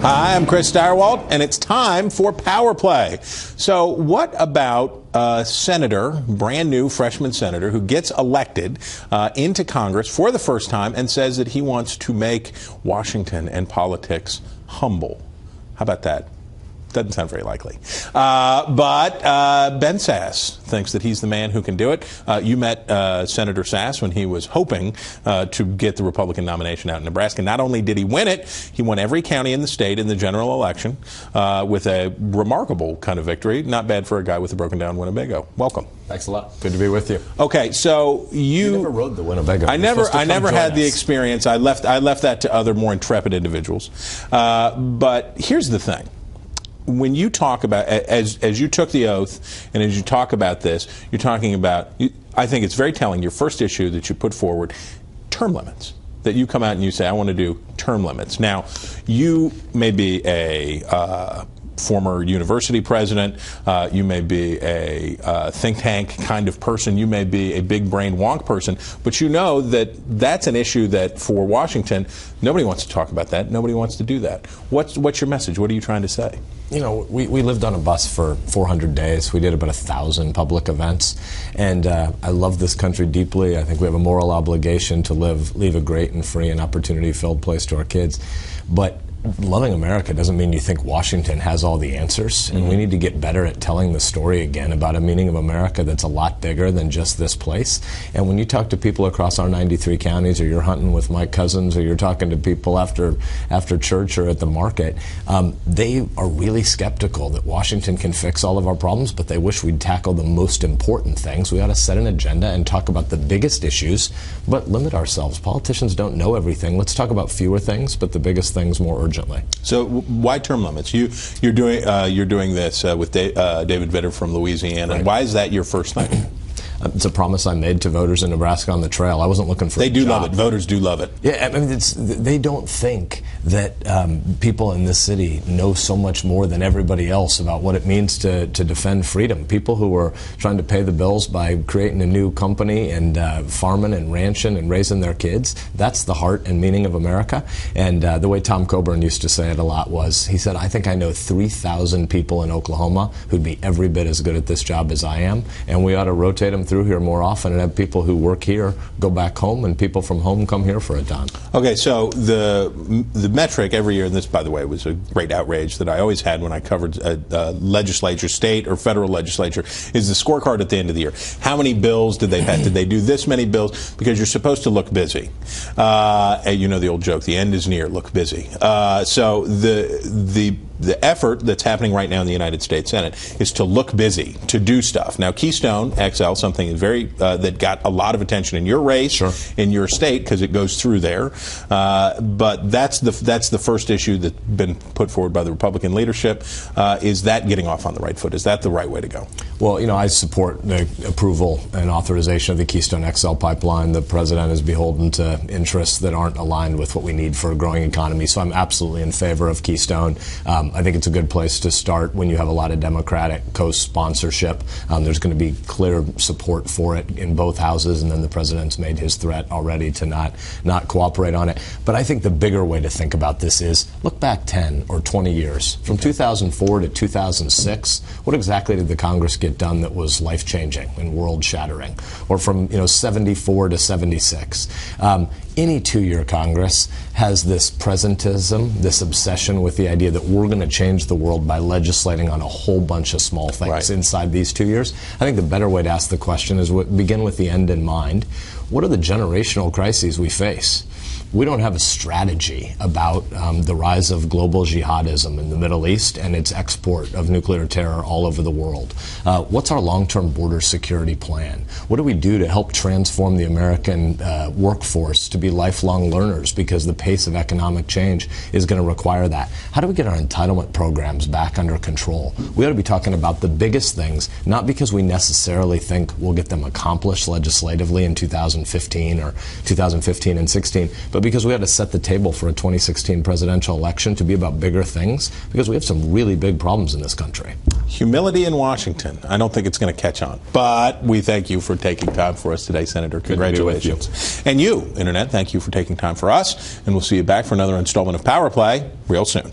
Hi, I'm Chris Stirewalt, and it's time for Power Play. So what about a senator, brand new freshman senator, who gets elected into Congress for the first time and says that he wants to make Washington and politics humble? How about that? Doesn't sound very likely. But Ben Sasse thinks that he's the man who can do it. You met Senator Sasse when he was hoping to get the Republican nomination out in Nebraska. Not only did he win it, he won every county in the state in the general election with a remarkable kind of victory. Not bad for a guy with a broken down Winnebago. Welcome. Thanks a lot. Good to be with you. Okay, so you never rode the Winnebago. I never had the experience. I left that to other more intrepid individuals. But here's the thing. When you talk about, as you took the oath and as you talk about this, you're talking about, I think it's very telling, your first issue that you put forward, term limits. That you come out and you say, I want to do term limits. Now, you may be a former university president, you may be a think tank kind of person, you may be a big brain wonk person, but you know that that's an issue that for Washington, nobody wants to talk about that, nobody wants to do that. What's your message? What are you trying to say? You know, we lived on a bus for 400 days. We did about 1,000 public events. And I love this country deeply. I think we have a moral obligation to leave a great and free and opportunity-filled place to our kids. But loving America doesn't mean you think Washington has all the answers. And we need to get better at telling the story again about a meaning of America that's a lot bigger than just this place. And when you talk to people across our 93 counties, or you're hunting with my cousins, or you're talking to people after church or at the market, they are really skeptical that Washington can fix all of our problems, but they wish we'd tackle the most important things. We ought to set an agenda and talk about the biggest issues, but limit ourselves. Politicians don't know everything. Let's talk about fewer things, but the biggest things more urgently. So why term limits? You're doing this with David Vitter from Louisiana. Right. Why is that your first thing? It's a promise I made to voters in Nebraska on the trail. I wasn't looking for a job. They do love it. Voters do love it. Yeah, I mean, they don't think that people in this city know so much more than everybody else about what it means to defend freedom. People who are trying to pay the bills by creating a new company and farming and ranching and raising their kids, that's the heart and meaning of America. And the way Tom Coburn used to say it a lot was, he said, I think I know 3,000 people in Oklahoma who'd be every bit as good at this job as I am, and we ought to rotate them through here more often and have people who work here go back home and people from home come here for a time. Okay, so the metric every year, and this, by the way, was a great outrage that I always had when I covered legislature, state or federal legislature, is the scorecard at the end of the year. How many bills did they pass? Did they do this many bills? Because you're supposed to look busy. You know the old joke, the end is near, look busy. So the effort that's happening right now in the United States Senate is to look busy, to do stuff. Now, Keystone XL, something very that got a lot of attention in your race, sure, in your state, because it goes through there. But that's the first issue that's been put forward by the Republican leadership. Is that getting off on the right foot? Is that the right way to go? Well, you know, I support the approval and authorization of the Keystone XL pipeline. The president is beholden to interests that aren't aligned with what we need for a growing economy. So I'm absolutely in favor of Keystone. I think it's a good place to start when you have a lot of Democratic co-sponsorship. There's going to be clear support for it in both houses, and then the president's made his threat already to not cooperate on it. But I think the bigger way to think about this is look back 10 or 20 years. From 2004 to 2006, what exactly did the Congress get done that was life-changing and world-shattering? Or from 74 to 76. Any two-year Congress has this presentism, this obsession with the idea that we're going to change the world by legislating on a whole bunch of small things inside these 2 years. I think the better way to ask the question is begin with the end in mind. What are the generational crises we face? We don't have a strategy about the rise of global jihadism in the Middle East and its export of nuclear terror all over the world. What's our long-term border security plan? What do we do to help transform the American workforce to be lifelong learners, because the pace of economic change is going to require that? How do we get our entitlement programs back under control? We ought to be talking about the biggest things, not because we necessarily think we'll get them accomplished legislatively in 2015 or 2015 and 16, but because we had to set the table for a 2016 presidential election to be about bigger things, because we have some really big problems in this country. Humility in Washington. I don't think it's going to catch on. But we thank you for taking time for us today, Senator. Congratulations. And you, Internet, thank you for taking time for us. And we'll see you back for another installment of Power Play real soon.